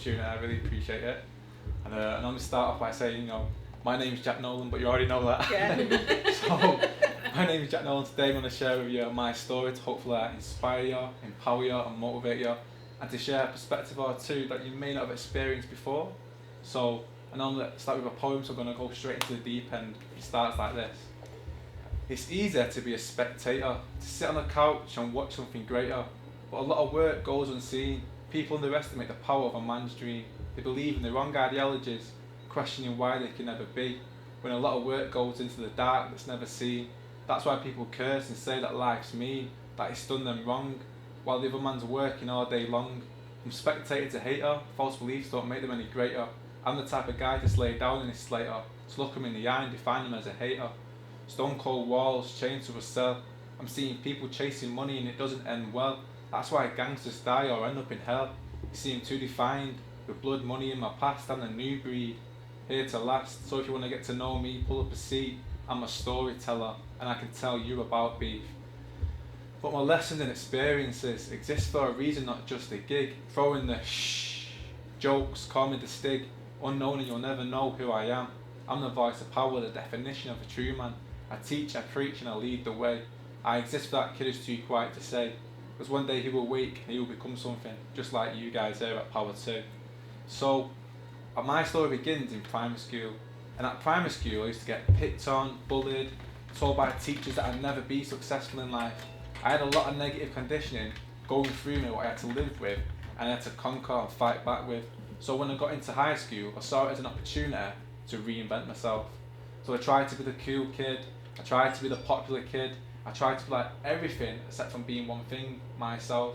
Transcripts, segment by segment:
opportunity. I really appreciate it. And I'm going to start off by saying, my name's Jack Nolan, but you already know that. Yeah. So, my name is Jack Nolan. Today I'm going to share with you my story to hopefully inspire you, empower you, and motivate you, and to share a perspective or two that you may not have experienced before. So, and I'm going to start with a poem, so I'm going to go straight into the deep end. It starts like this. It's easier to be a spectator, to sit on a couch and watch something greater, but a lot of work goes unseen. People underestimate the power of a man's dream. They believe in the wrong ideologies, questioning why they can never be, when a lot of work goes into the dark that's never seen. That's why people curse and say that life's mean, that it's done them wrong, while the other man's working all day long. From spectator to hater, false beliefs don't make them any greater. I'm the type of guy to slay down in his slater, to look him in the eye and define him as a hater. Stone cold walls chained to a cell. I'm seeing people chasing money and it doesn't end well. That's why gangsters die or end up in hell. You seem too defined, with blood money in my past. I'm a new breed, here to last. So if you want to get to know me, pull up a seat. I'm a storyteller and I can tell you about beef. But my lessons and experiences exist for a reason, not just a gig. Throw in the shh jokes, call me the stig. Unknown and you'll never know who I am. I'm the voice of power, the definition of a true man. I teach, I preach, and I lead the way. I exist for that kid who's too quiet to say. Because one day he will wake and he will become something, just like you guys here at Power 2. So, my story begins in primary school. And at primary school I used to get picked on, bullied, told by teachers that I'd never be successful in life. I had a lot of negative conditioning going through me, what I had to live with, and I had to conquer and fight back with. So when I got into high school, I saw it as an opportunity to reinvent myself. So I tried to be the cool kid, I tried to be the popular kid, I tried to be like everything except from being one thing, myself.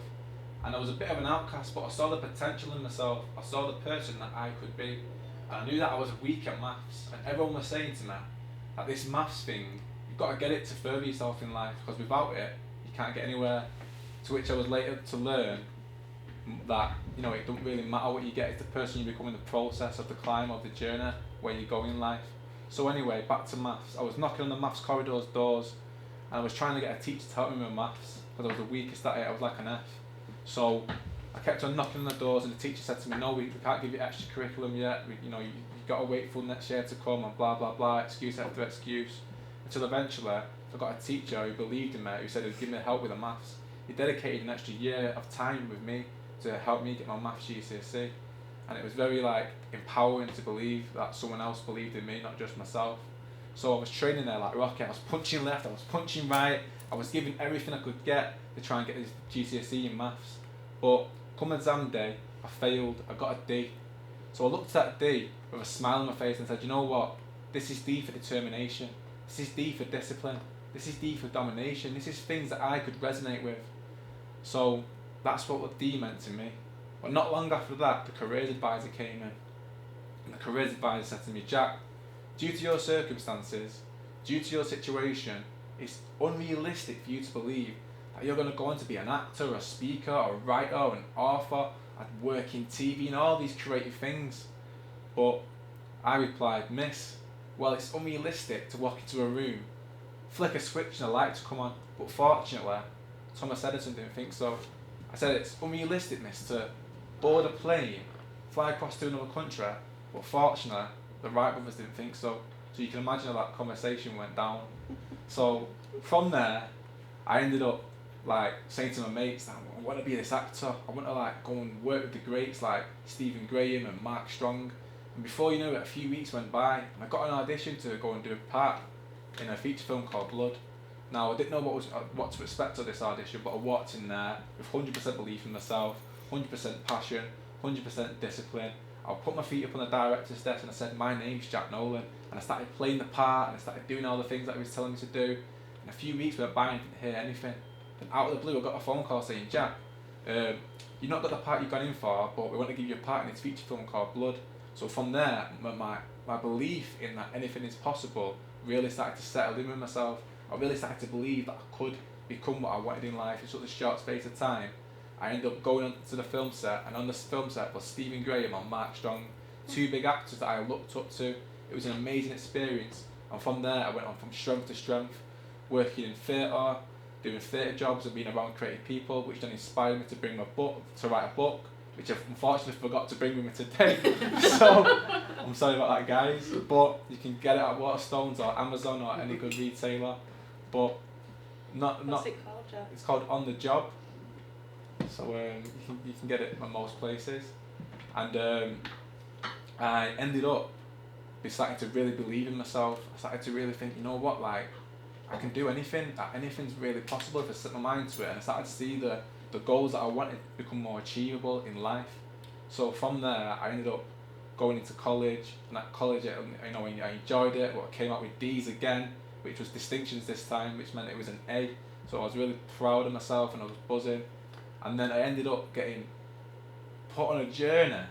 And I was a bit of an outcast, but I saw the potential in myself, I saw the person that I could be. And I knew that I was weak at maths, and everyone was saying to me that this maths thing, you've got to get it to further yourself in life, because without it, you can't get anywhere. To which I was later to learn that, it doesn't really matter what you get, it's the person you become in the process of the climb, of the journey, where you go in life. So anyway, back to maths. I was knocking on the maths corridor's doors, and I was trying to get a teacher to help me with maths, because I was the weakest at it, I was like an F. So I kept on knocking on the doors, and the teacher said to me, no, we can't give you extra curriculum yet, you've got to wait for next year to come, and blah blah blah, excuse after excuse. Until eventually, I got a teacher who believed in me, who said he'd give me help with the maths. He dedicated an extra year of time with me to help me get my maths GCSE. And it was very empowering to believe that someone else believed in me, not just myself. So I was training there like rocket. I was punching left, I was punching right, I was giving everything I could get to try and get this GCSE in maths. But come exam day, I failed, I got a D. So I looked at D with a smile on my face and said, you know what, this is D for determination, this is D for discipline, this is D for domination, this is things that I could resonate with. So that's what D meant to me. But not long after that, the careers advisor came in. And the careers advisor said to me, Jack, due to your circumstances, due to your situation, it's unrealistic for you to believe that you're going to go on to be an actor, a speaker, a writer, an author, and work in TV and all these creative things. But I replied, Miss, well, it's unrealistic to walk into a room, flick a switch and a light to come on, but fortunately, Thomas Edison didn't think so. I said, it's unrealistic, miss, to board a plane, fly across to another country, but fortunately, the Wright brothers didn't think so. So you can imagine how that conversation went down. So from there, I ended up saying to my mates that I want to be this actor. I want to go and work with the greats like Stephen Graham and Mark Strong. And before you know it, a few weeks went by, and I got an audition to go and do a part in a feature film called Blood. Now I didn't know what to expect of this audition, but I walked in there with 100% belief in myself, 100% passion, 100% discipline. I put my feet up on the director's desk and I said, my name's Jack Nolan, and I started playing the part and I started doing all the things that he was telling me to do. And a few weeks went by and I didn't hear anything. Then out of the blue I got a phone call saying, Jack, you've not got the part you've gone in for, but we want to give you a part in this feature film called Blood. So from there, my belief in that anything is possible really started to settle in with myself. I really started to believe that I could become what I wanted in life in such a short space of time. I ended up going onto the film set, and on this film set was Stephen Graham and Mark Strong, two big actors that I looked up to. It was an amazing experience, and from there I went on from strength to strength, working in theatre, doing theatre jobs and being around creative people, which then inspired me to write a book, which I've unfortunately forgot to bring with me today. So I'm sorry about that, guys. But you can get it at Waterstones or Amazon or any good retailer. But What's it called, Jack? it's called On the Job. So you can get it at most places. And I ended up starting to really believe in myself. I started to really think, you know what, like, I can do anything. Anything's really possible if I set my mind to it. And I started to see the goals that I wanted to become more achievable in life. So from there, I ended up going into college. And at college, you know, I enjoyed it. But I came out with D's again, which was distinctions this time, which meant it was an A. So I was really proud of myself and I was buzzing. And then I ended up getting put on a journey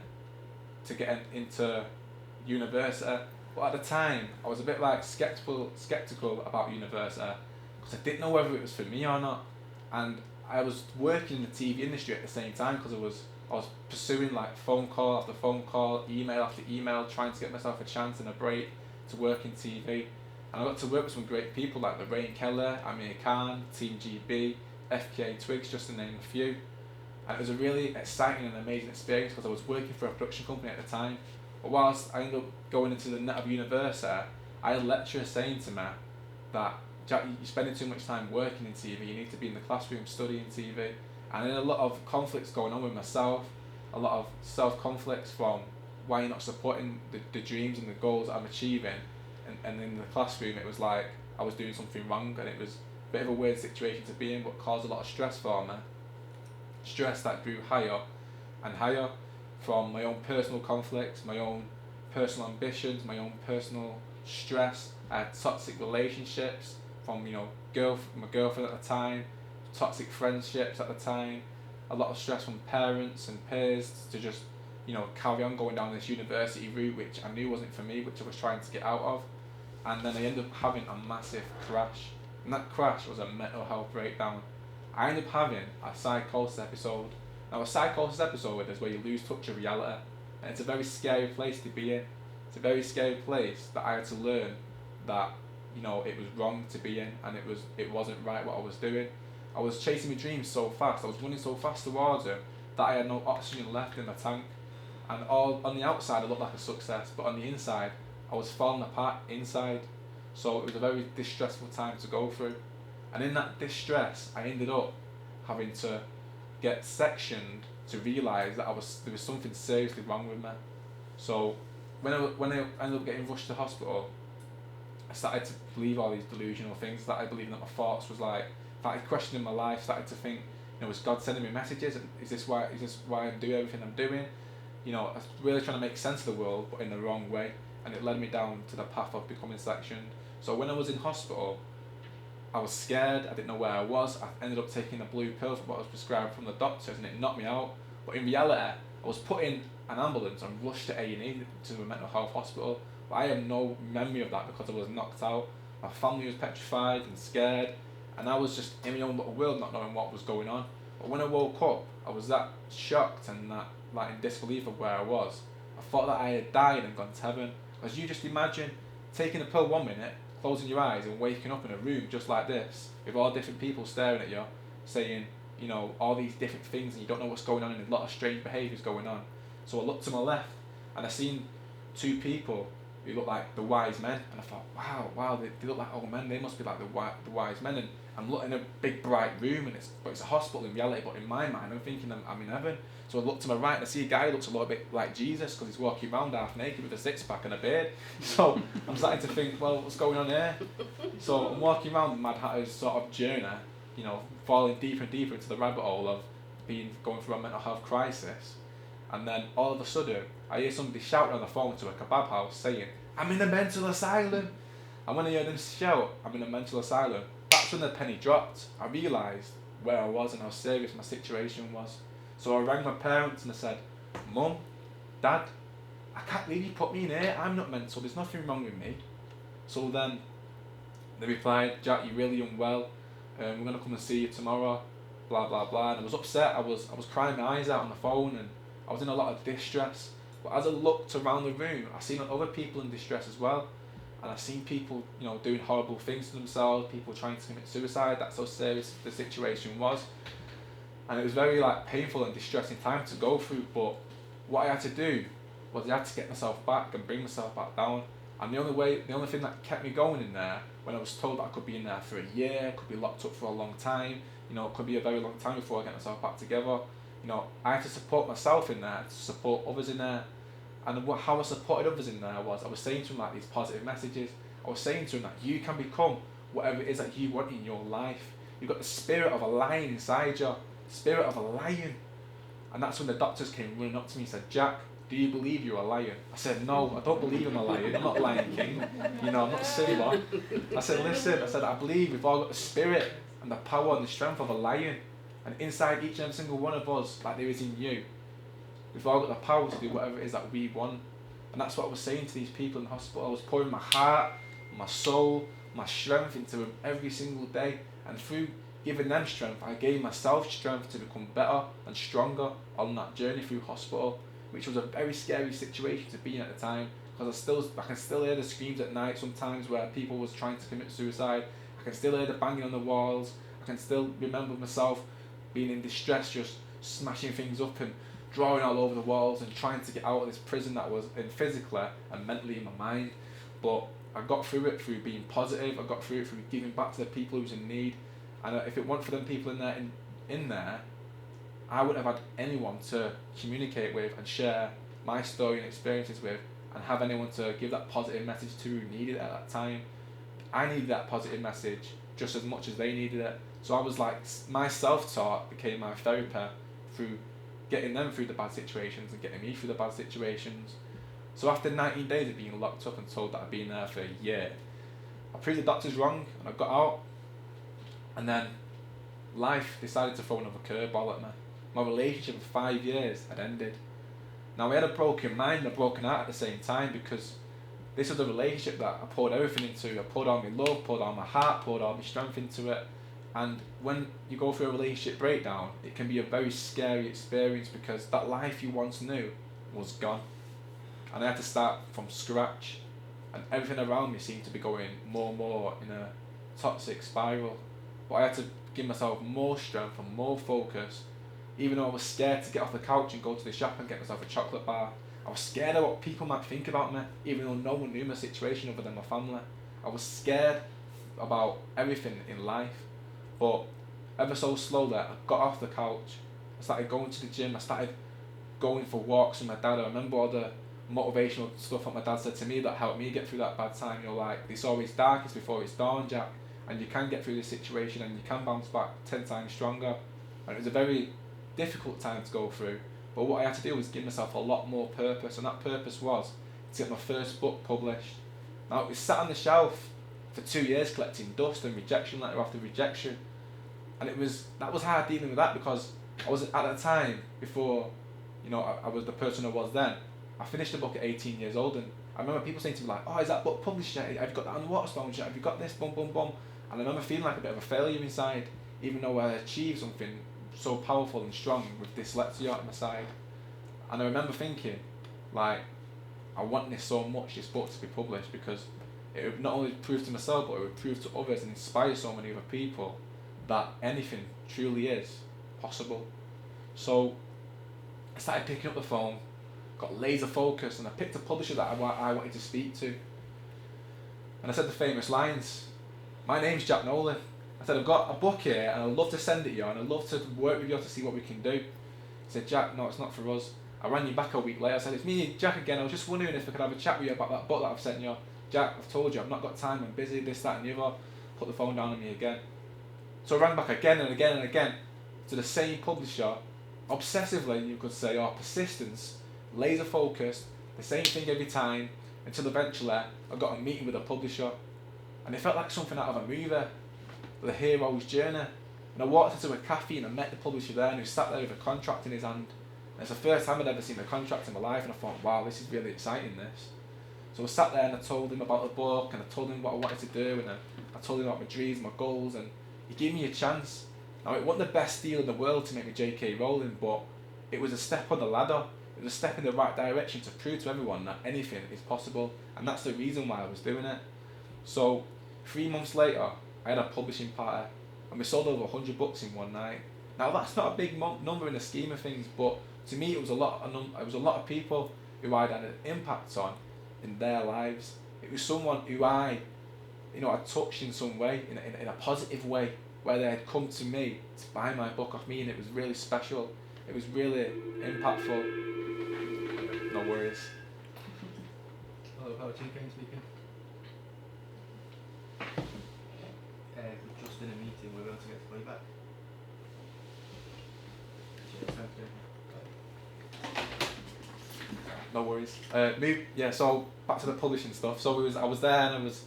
to get into university. But at the time, I was a bit like skeptical about university because I didn't know whether it was for me or not. And I was working in the TV industry at the same time because I was pursuing like phone call after phone call, email after email, trying to get myself a chance and a break to work in TV. And I got to work with some great people like Lorraine Keller, Amir Khan, Team GB, FKA Twigs, just to name a few. And it was a really exciting and amazing experience because I was working for a production company at the time. But whilst I ended up going into the net of university, I had a lecturer saying to me that, Jack, you're spending too much time working in TV, you need to be in the classroom studying TV. And then a lot of conflicts going on with myself, a lot of self-conflicts from why you're not supporting the dreams and the goals that I'm achieving. And in the classroom it was like I was doing something wrong, and it was a bit of a weird situation to be in, but caused a lot of stress for me. Stress that grew higher and higher from my own personal conflicts, my own personal ambitions, my own personal stress. I had toxic relationships from, you know, my girlfriend at the time, toxic friendships at the time, a lot of stress from parents and peers to just, you know, carry on going down this university route, which I knew wasn't for me, which I was trying to get out of. And then I ended up having a massive crash, and that crash was a mental health breakdown. I ended up having a psychosis episode. Now, a psychosis episode is where you lose touch of reality, and it's a very scary place to be in. It's a very scary place that I had to learn that, you know, it was wrong to be in, and it wasn't right what I was doing. I was chasing my dreams so fast, I was running so fast towards them that I had no oxygen left in the tank. And all on the outside I looked like a success, but on the inside I was falling apart inside. So it was a very distressful time to go through. And in that distress, I ended up having to get sectioned to realise that there was something seriously wrong with me. So when I ended up getting rushed to hospital, I started to believe all these delusional things, that I believed that my thoughts was like, started questioning my life, started to think, you know, is God sending me messages? Is this why I'm doing everything I'm doing? You know, I was really trying to make sense of the world, but in the wrong way, and it led me down to the path of becoming sectioned. So when I was in hospital, I was scared, I didn't know where I was. I ended up taking a blue pill for what I was prescribed from the doctors, and it knocked me out. But in reality, I was put in an ambulance and rushed to A&E, to a mental health hospital. But I have no memory of that because I was knocked out. My family was petrified and scared, and I was just in my own little world, not knowing what was going on. But when I woke up, I was that shocked and that, like, in disbelief of where I was. I thought that I had died and gone to heaven. Because you just imagine taking a pill 1 minute, closing your eyes and waking up in a room just like this, with all different people staring at you, saying, you know, all these different things, and you don't know what's going on, and a lot of strange behaviours going on. So I looked to my left, and I seen 2 people who looked like the wise men, and I thought, wow, they look like old men, they must be like the wise men. And I'm looking in a big bright room, and it's a hospital in reality, but in my mind I'm thinking I'm in heaven. So I look to my right and I see a guy who looks a little bit like Jesus because he's walking around half naked with a six-pack and a beard. So I'm starting to think, well, what's going on here? So I'm walking around the Mad Hatter's sort of journey, you know, falling deeper and deeper into the rabbit hole of going through a mental health crisis. And then all of a sudden, I hear somebody shouting on the phone to a kebab house saying, I'm in a mental asylum. And when I heard them shout, I'm in a mental asylum, that's when the penny dropped. I realised where I was and how serious my situation was. So I rang my parents and I said, Mum, Dad, I can't believe you put me in here. I'm not mental, there's nothing wrong with me. So then they replied, Jack, you're really unwell. We're going to come and see you tomorrow, blah, blah, blah. And I was upset. I was crying my eyes out on the phone, and I was in a lot of distress. But as I looked around the room, I seen other people in distress as well. And I seen people, you know, doing horrible things to themselves, people trying to commit suicide. That's how serious the situation was. and it was very like painful and distressing time to go through. But what I had to do was I had to get myself back and bring myself back down. And the only thing that kept me going in there, when I was told that I could be in there for a year, could be locked up for a long time, it could be a very long time before I get myself back together. I had to support myself in there, to support others in there. And how I supported others in there was I was saying to them like these positive messages. I was saying to them that you can become whatever it is that you want in your life. You've got the spirit of a lion inside you, spirit of a lion. And that's when the doctors came running up to me and said, Jack, do you believe you're a lion? I said, no, I don't believe I'm a lion. I'm not Lion King. I'm not Simba. I said, listen, I believe we've all got the spirit and the power and the strength of a lion. And inside each and every single one of us, like there is in you, we've all got the power to do whatever it is that we want. And that's what I was saying to these people in the hospital. I was pouring my heart, my soul, my strength into them every single day. And through giving them strength, I gave myself strength to become better and stronger on that journey through hospital, which was a very scary situation to be in at the time, because I can still hear the screams at night sometimes where people was trying to commit suicide. I can still hear the banging on the walls. I can still remember myself being in distress, just smashing things up and drawing all over the walls and trying to get out of this prison that was in physically and mentally in my mind. But I got through it through being positive. I got through it through giving back to the people who's in need. And if it weren't for them people in there, I wouldn't have had anyone to communicate with and share my story and experiences with, and have anyone to give that positive message to who needed it at that time. I needed that positive message just as much as they needed it. So I was like, my self-talk became my therapy through getting them through the bad situations and getting me through the bad situations. So after 19 days of being locked up and told that I'd been there for a year, I proved the doctors wrong and I got out. And then life decided to throw another curveball at me. My relationship of 5 years had ended. Now we had a broken mind and a broken heart at the same time, because this was a relationship that I poured everything into. I poured all my love, poured all my heart, poured all my strength into it. And when you go through a relationship breakdown, it can be a very scary experience, because that life you once knew was gone. And I had to start from scratch, and everything around me seemed to be going more and more in a toxic spiral. But I had to give myself more strength and more focus. Even though I was scared to get off the couch and go to the shop and get myself a chocolate bar, I was scared of what people might think about me, even though no one knew my situation other than my family. I was scared about everything in life. But ever so slowly, I got off the couch. I started going to the gym. I started going for walks with my dad. I remember all the motivational stuff that my dad said to me that helped me get through that bad time. Like, it's always darkest before it's dawn, Jack. And you can get through this situation and you can bounce back 10 times stronger. And it was a very difficult time to go through. But what I had to do was give myself a lot more purpose. And that purpose was to get my first book published. Now, it was sat on the shelf for 2 years collecting dust and rejection letter after rejection. And that was hard dealing with that, because I was at that time, before I was the person I was then. I finished the book at 18 years old, and I remember people saying to me like, oh, is that book published yet? Have you got that on the Waterstones yet? Have you got this? Boom, boom, boom. And I remember feeling like a bit of a failure inside, even though I achieved something so powerful and strong with dyslexia at my side. And I remember thinking, like, I want this so much, this book to be published, because it would not only prove to myself, but it would prove to others and inspire so many other people that anything truly is possible. So I started picking up the phone, got laser focused, and I picked a publisher that I wanted to speak to. And I said the famous lines, my name's Jack Nolan. I said, I've got a book here and I'd love to send it you, and I'd love to work with you to see what we can do. He said, Jack, no, it's not for us. I rang you back a week later. I said, it's me, Jack again. I was just wondering if I could have a chat with you about that book that I've sent you. Jack, I've told you, I've not got time, I'm busy, this, that and the other. Put the phone down on me again. So I rang back again and again and again to the same publisher, obsessively, you could say, or persistence, laser focused, the same thing every time, until eventually I got a meeting with a publisher. And it felt like something out of a movie, the hero's journey. And I walked into a cafe and I met the publisher there, and he sat there with a contract in his hand. And it's the first time I'd ever seen a contract in my life, and I thought, wow, this is really exciting, this. So I sat there and I told him about the book, and I told him what I wanted to do, and I told him about my dreams, my goals, and he gave me a chance. Now, it wasn't the best deal in the world to make me J.K. Rowling, but it was a step on the ladder. It was a step in the right direction to prove to everyone that anything is possible, and that's the reason why I was doing it. So 3 months later, I had a publishing party, and we sold over 100 books in one night. Now that's not a big number in the scheme of things, but to me it was a lot. It was a lot of people who I'd had an impact on in their lives. It was someone who I touched in some way, in a positive way, where they had come to me to buy my book off me, and it was really special. It was really impactful. No worries. Hello, how are you, Kane speaking? We're just in a meeting, we're going to get to play back. Cheers, thank you. No worries. So back to the publishing stuff. So I was there and I was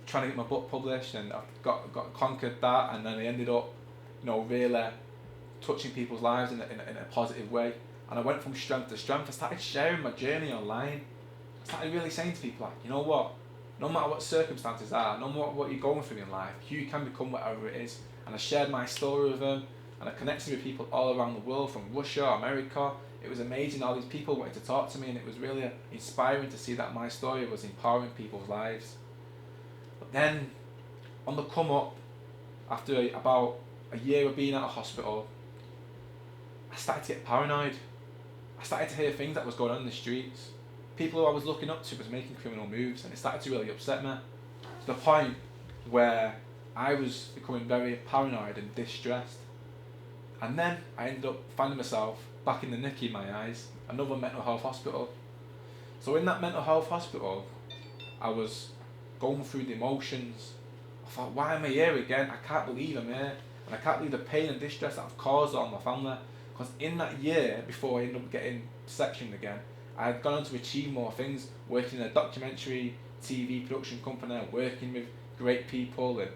trying to get my book published, and I got conquered that, and then I ended up, really touching people's lives in a positive way. And I went from strength to strength. I started sharing my journey online. I started really saying to people, like, you know what? No matter what circumstances are, no matter what you're going through in life, you can become whatever it is. And I shared my story with them, and I connected with people all around the world, from Russia, America. It was amazing. All these people wanted to talk to me, and it was really inspiring to see that my story was empowering people's lives. But then, on the come up, after about a year of being out of hospital, I started to get paranoid. I started to hear things that was going on in the streets. People who I was looking up to was making criminal moves, and it started to really upset me, to the point where I was becoming very paranoid and distressed. And then I ended up finding myself back in the NICU, in my eyes, another mental health hospital. So in that mental health hospital, I was going through the emotions. I thought, why am I here again? I can't believe I'm here, and I can't believe the pain and distress that I've caused on my family. Because in that year, before I ended up getting sectioned again, I had gone on to achieve more things, working in a documentary TV production company, working with great people, and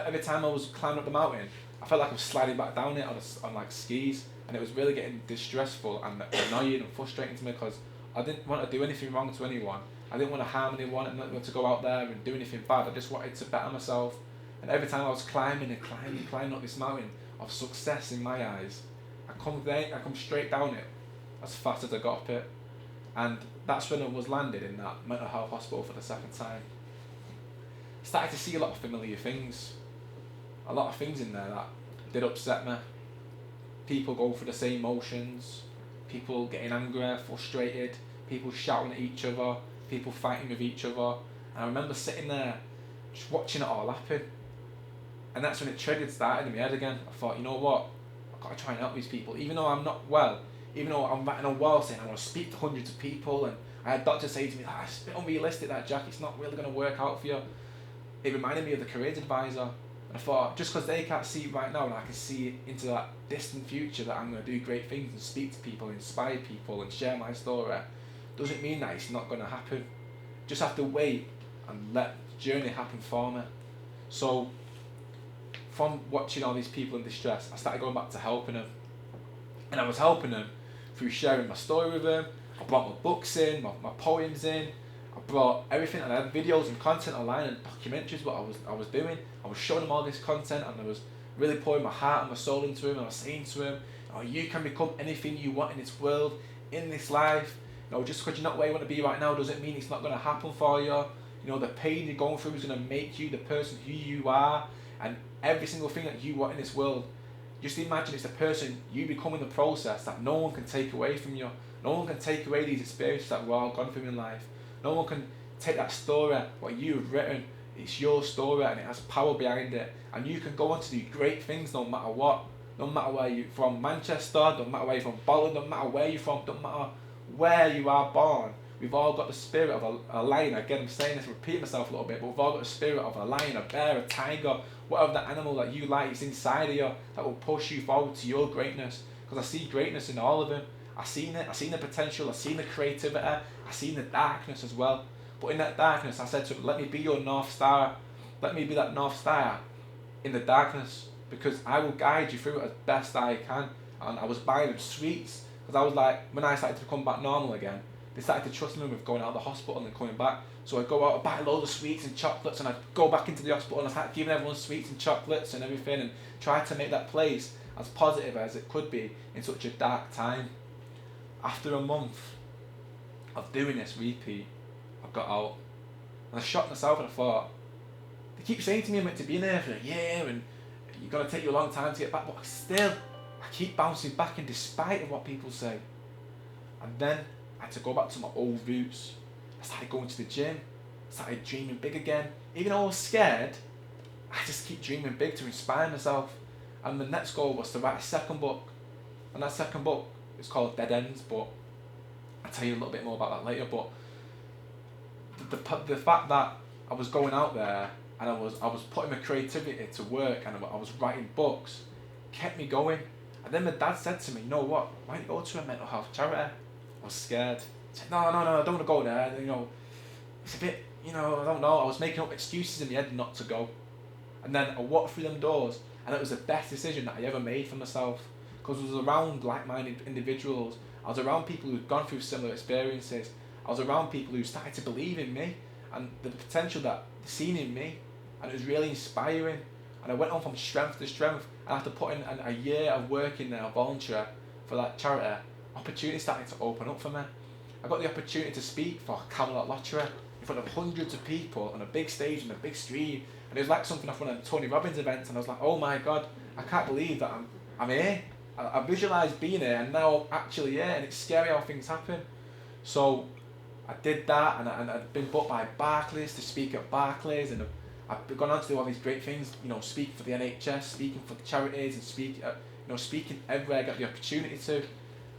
every time I was climbing up the mountain, I felt like I was sliding back down it on like skis, and it was really getting distressful and annoying and frustrating to me, because I didn't want to do anything wrong to anyone. I didn't want to harm anyone. I didn't want to go out there and do anything bad. I just wanted to better myself. And every time I was climbing up this mountain of success in my eyes, I come straight down it as fast as I got up it. And that's when I was landed in that mental health hospital for the second time. Started to see a lot of familiar things. A lot of things in there that did upset me. People going through the same emotions. People getting angry, frustrated. People shouting at each other. People fighting with each other. And I remember sitting there just watching it all happen. And that's when it started in my head again. I thought, you know what? I've got to try and help these people. Even though I'm not well, even though I'm writing a wall saying I want to speak to hundreds of people, and I had doctors say to me, it's a bit unrealistic, that, Jack, it's not really going to work out for you. It reminded me of the careers advisor. And I thought, just because they can't see it right now, and I can see it into that distant future that I'm going to do great things and speak to people, inspire people and share my story, doesn't mean that it's not going to happen. Just have to wait and let the journey happen for me. So from watching all these people in distress, I started going back to helping them. And I was helping them through sharing my story with them. I brought my books in, my poems in. I brought everything, and I had videos and content online and documentaries what I was doing. I was showing them all this content, and I was really pouring my heart and my soul into him. And I was saying to him, you can become anything you want in this world, in this life. Just because you're not where you want to be right now doesn't mean it's not going to happen for you. The pain you're going through is going to make you the person who you are, and every single thing that you want in this world, just imagine it's the person you become in the process that no one can take away from you. No one can take away these experiences that we've all gone through in life. No one can take that story, what you've written. It's your story, and it has power behind it. And you can go on to do great things no matter what. No matter where you're from, Manchester, no matter where you're from, Bolton, no matter where you're from, no matter where you are born. We've all got the spirit of a lion. Again, I'm saying this, repeat myself a little bit, but we've all got the spirit of a lion, a bear, a tiger, whatever the animal that you like is inside of you that will push you forward to your greatness. Because I see greatness in all of them. I've seen it, I've seen the potential, I've seen the creativity, I've seen the darkness as well. But in that darkness, I said to him, let me be your North Star. Let me be that North Star in the darkness, because I will guide you through it as best I can. And I was buying them sweets, because I was like, when I started to come back normal again, they started to trust me with going out of the hospital and coming back. So I'd go out and buy loads of sweets and chocolates, and I'd go back into the hospital and I'd start giving everyone sweets and chocolates and everything, and try to make that place as positive as it could be in such a dark time. After a month of doing this repeat, I got out. And I shot myself, and I thought, they keep saying to me I'm meant to be in there for a year, and you're going to take you a long time to get back, but still, I keep bouncing back in despite of what people say. And then I had to go back to my old roots. I started going to the gym, started dreaming big again. Even though I was scared, I just keep dreaming big to inspire myself. And the next goal was to write a second book. And that second book is called Dead Ends, but I'll tell you a little bit more about that later. But the fact that I was going out there and I was putting my creativity to work and I was writing books kept me going. And then my dad said to me, you know what, why don't you go to a mental health charity? I was scared. I said, no, I don't want to go there. You know, it's a bit, I don't know. I was making up excuses in my head not to go. And then I walked through them doors and it was the best decision that I ever made for myself, because I was around like-minded individuals. I was around people who'd gone through similar experiences. I was around people who started to believe in me and the potential that they seen in me, and it was really inspiring. And I went on from strength to strength, and after putting a year of work in there, volunteer for that charity, opportunities started to open up for me. I got the opportunity to speak for Camelot Lottery in front of hundreds of people on a big stage and a big screen, and it was like something off one of Tony Robbins events, and I was like, oh my God, I can't believe that I'm here. I visualised being here, and now I'm actually here, and it's scary how things happen. So I did that, and I'd been booked by Barclays to speak at Barclays, and I've gone on to do all these great things, speaking for the NHS, speaking for the charities, and speaking everywhere I got the opportunity to.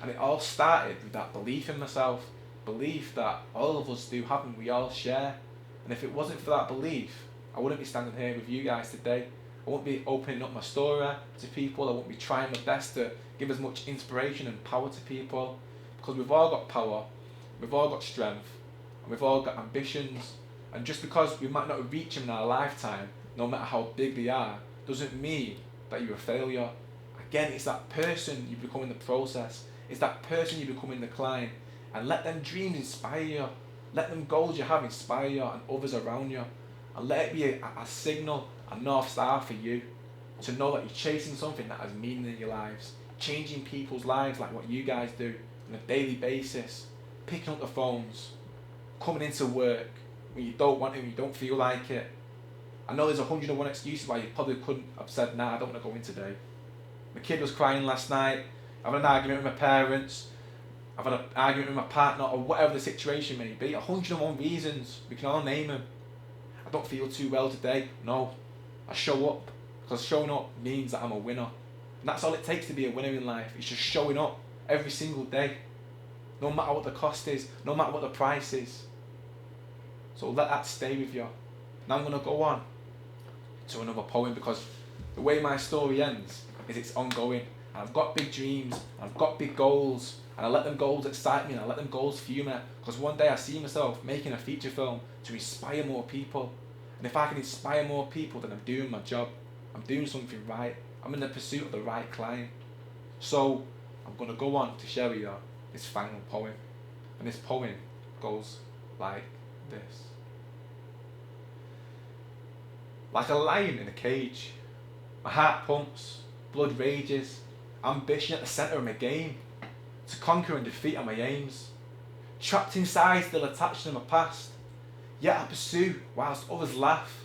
And it all started with that belief in myself, belief that all of us do have and we all share. And if it wasn't for that belief, I wouldn't be standing here with you guys today. I wouldn't be opening up my story to people. I wouldn't be trying my best to give as much inspiration and power to people, because we've all got power, we've all got strength, and we've all got ambitions. And just because we might not reach them in our lifetime, no matter how big they are, doesn't mean that you're a failure. Again, it's that person you become in the process. It's that person you become in the climb. And let them dreams inspire you. Let them goals you have inspire you and others around you. And let it be a signal, a north star for you, to know that you're chasing something that has meaning in your lives. Changing people's lives like what you guys do on a daily basis. Picking up the phones. Coming into work when you don't want it, when you don't feel like it. I know there's 101 excuses why you probably couldn't have said, nah, I don't want to go in today. My kid was crying last night. I've had an argument with my parents. I've had an argument with my partner, or whatever the situation may be. 101 reasons. We can all name them. I don't feel too well today. No. I show up. Because showing up means that I'm a winner. And that's all it takes to be a winner in life. It's just showing up every single day. No matter what the cost is. No matter what the price is. So let that stay with you. Now I'm going to go on to another poem, because the way my story ends is it's ongoing. And I've got big dreams, and I've got big goals, and I let them goals excite me, and I let them goals fuel me, because one day I see myself making a feature film to inspire more people. And if I can inspire more people, then I'm doing my job. I'm doing something right. I'm in the pursuit of the right climb. So I'm going to go on to share with you this final poem. And this poem goes like this. Like a lion in a cage, my heart pumps, blood rages, ambition at the centre of my game, to conquer and defeat are my aims. Trapped inside, still attached to my past, yet I pursue whilst others laugh.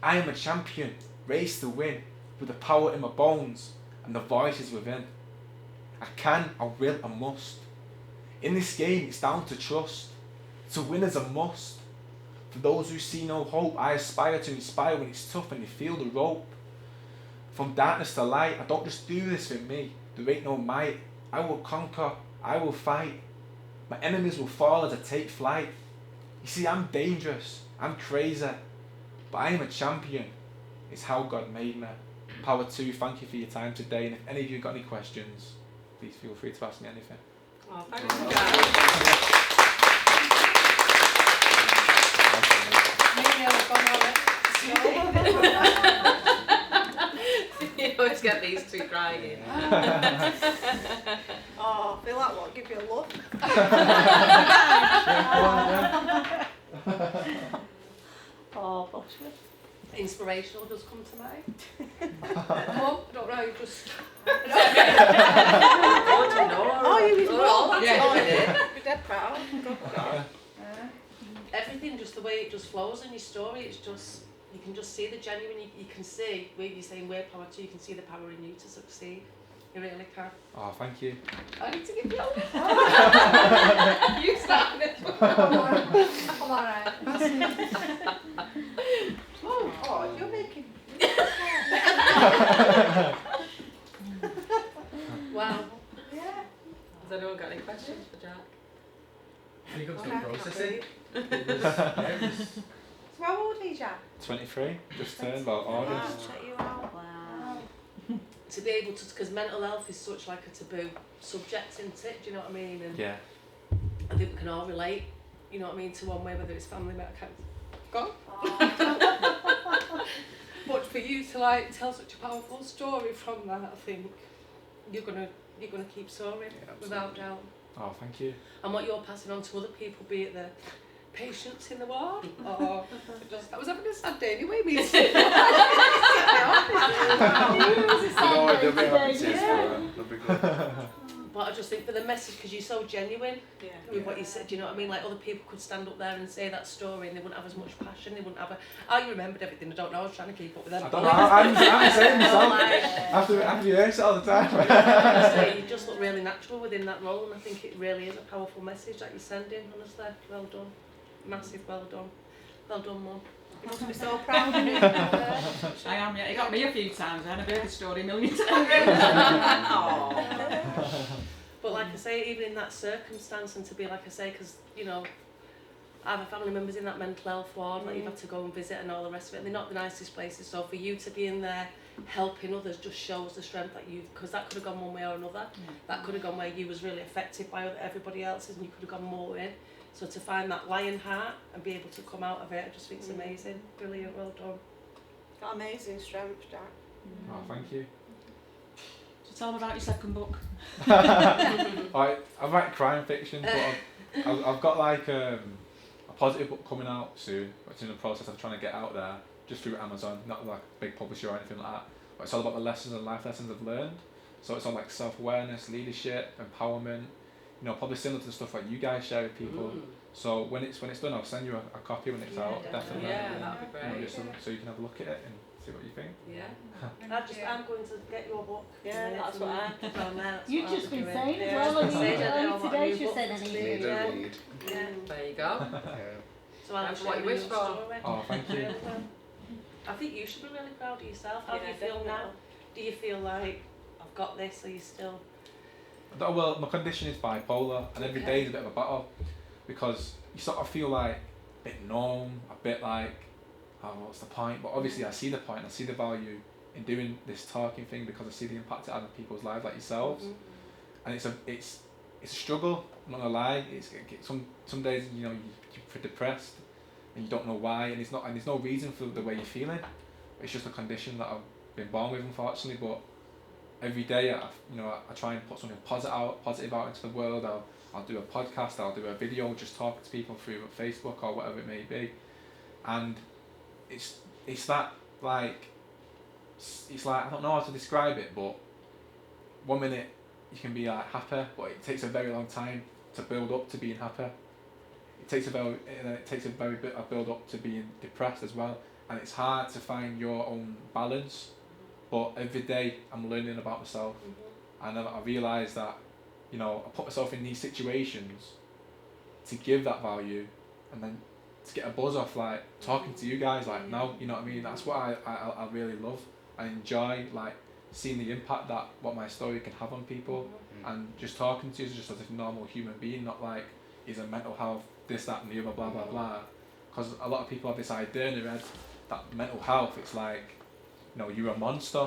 I am a champion, race to win, with the power in my bones and the voices within. I can, I will, I must. In this game it's down to trust, to win is a must. For those who see no hope, I aspire to inspire when it's tough and you feel the rope. From darkness to light, I don't just do this for me, there ain't no might. I will conquer, I will fight. My enemies will fall as I take flight. You see, I'm dangerous, I'm crazy, but I am a champion. It's how God made me. Power 2, thank you for your time today, and if any of you got any questions, please feel free to ask me anything. Oh, thanks for that. You always get these two crying. Oh, I feel like what? Give you a look. Oh, bless you. Inspirational does come to mind. Oh, I don't know, just. Oh, you was wrong. Yeah, You're dead proud. everything, just the way it just flows in your story, it's just, you can just see the genuine, you can see, where you're saying we're power too, you can see the power in you to succeed. You really can. Oh, thank you. I need to give you a You started it. I'm alright. Oh, you're making. Wow. Yeah. Has anyone got any questions for Jack? I think I'm still Okay. processing. Great. It was, yeah, it was, So how old are you, Jack? 23, just turned about August. Check you out. Wow. To be able to, because mental health is such like a taboo subject, isn't it? Do you know what I mean? And Yeah. I think we can all relate, you know what I mean, to one way, whether it's family, I can't go. But for you to like tell such a powerful story from that, I think you're gonna keep soaring without doubt. Oh, thank you. And what you're passing on to other people, be it the patients in the ward or just, I was having a sad day anyway, me too. But I just think for the message, because you're so genuine with what you said, do you know what I mean? Like other people could stand up there and say that story and they wouldn't have as much passion, they wouldn't have you remembered everything, I don't know, I was trying to keep up with them. I don't know, I'm the same myself. After you hear it all the time. Honestly, you just look really natural within that role, and I think it really is a powerful message that you're sending, honestly. Well done. Massive well done. Well done, Mum. You must be so proud of you. I am, yeah. It got me a few times. I had heard the story a million times. But like I say, even in that circumstance, and to be like I say, because, you know, I have family members in that mental health ward that you've had to go and visit and all the rest of it, and they're not the nicest places, so for you to be in there helping others just shows the strength that you've, because that could have gone one way or another. That could have gone where you was really affected by everybody else's and you could have gone more in. So to find that lion heart and be able to come out of it, I just think it's amazing. Brilliant, well done. Got amazing strength, Jack. Oh, thank you. So tell them about your second book. I write crime fiction, but I've got like a positive book coming out soon, which is in the process of trying to get out there, just through Amazon, not like a big publisher or anything like that. But it's all about the lessons and life lessons I've learned. So it's all like self-awareness, leadership, empowerment. You know, probably similar to the stuff like you guys share with people. So when it's done, I'll send you a copy when it's out, definitely. Yeah, that'd be You know, great. just so you can have a look at it and see what you think. Yeah. I'm going to get your book. Yeah, that's what I'm You've just been saying as Yeah, well, just and been saying you that today new she book said was an due, evening. yeah. Yeah. There you go. So I'll That's share what you with wish your for. story. Oh, thank you. Really well. I think you should be really proud of yourself. How do Yeah, you feel definitely. now? Do you feel like I've got this, or you still? Well, my condition is bipolar, and every Okay. day is a bit of a battle because you sort of feel like a bit numb, a bit like, oh, what's the point? But obviously, I see the point. I see the value in doing this talking thing because I see the impact it has on people's lives, like yourselves. And it's a struggle. I'm not gonna lie. Some days you're depressed and you don't know why, and there's no reason for the way you're feeling. It's just a condition that I've been born with, unfortunately. But every day, I try and put something positive out into the world. I'll do a podcast. I'll do a video, just talking to people through Facebook or whatever it may be. And it's that like I don't know how to describe it, but 1 minute you can be like happy, but it takes a very long time to build up to being happy. It takes a very bit of build up to being depressed as well, and it's hard to find your own balance. But every day I'm learning about myself, and I realise that I put myself in these situations to give that value, and then to get a buzz off like talking to you guys like now. You know what I mean? That's what I really love. I enjoy like seeing the impact that what my story can have on people, and just talking to you just as a normal human being, not like is a mental health this, that and the other, blah blah blah. Because a lot of people have this idea in their head that mental health, it's like you're a monster,